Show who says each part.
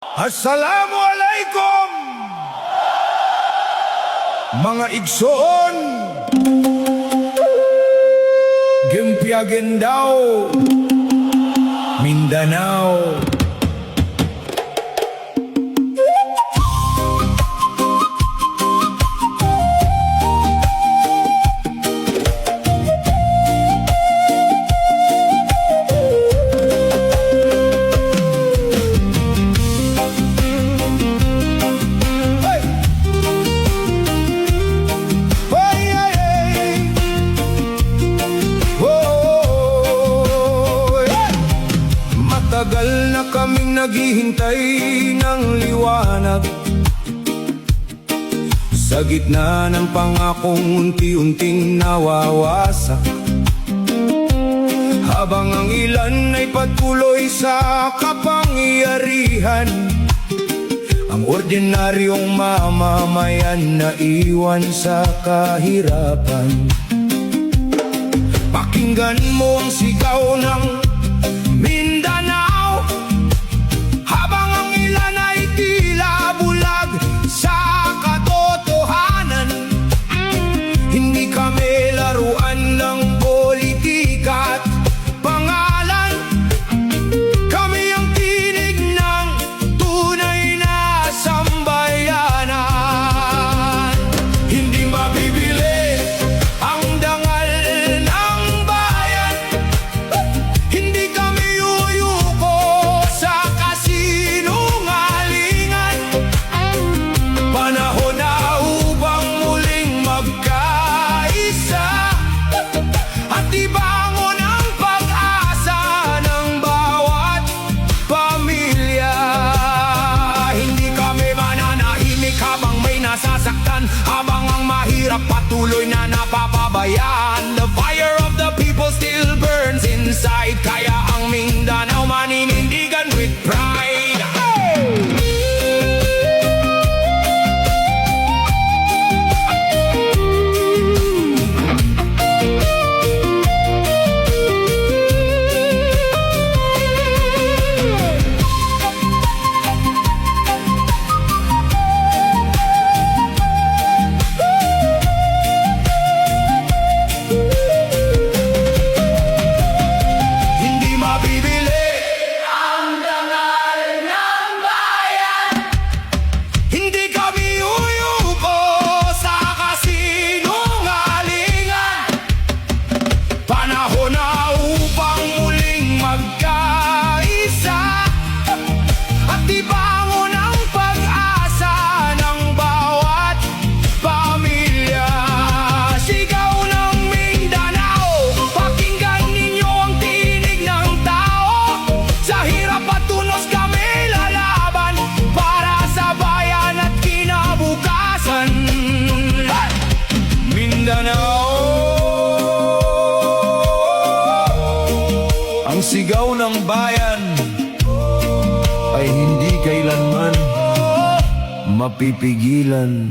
Speaker 1: Assalamualaikum, mga igsoon, Gempiagendao, Mindanao. Matagal na kaming naghihintay ng liwanag sa gitna ng pangakong unti-unting nawawasak, habang ang ilan ay patuloy sa kapangyarihan. Ang ordinaryong mamamayan na iwan sa kahirapan. Pakinggan mo ang sigaw ng Mindanao, habang ang ilan ay tila bulag sa katotohanan. Hindi kami laruan ng politika at pangalan. Kami ang tinig ng tunay na sambayanan. Hindi mabibili ang dangal ng bayan. Hindi kami uyuko sa kasinungalingan. Panahon na upang muling magkaisa at ibangon ang pag-asa ng bawat pamilya. Hindi kami mananahimik habang may nasasaktan, habang ang mahirap patuloy na napapabayaan. The fire of the people still burns inside, kaya ang Mindanao maninindigan with pride. Hindi mabibili ang dangal ng bayan. Hindi kami uyuko sa kasinungalingan. Panahon na upang muling magkaisa at ibangon ang pag-asa ng bawat pamilya. Sigaw ng Mindanao, pakinggan ninyo ang tinig ng tao. Sa hirap at tunos kami lalaban para sa bayan at kinabukasan. Mindanao, ang sigaw ng bayan ay hindi kailanman mapipigilan.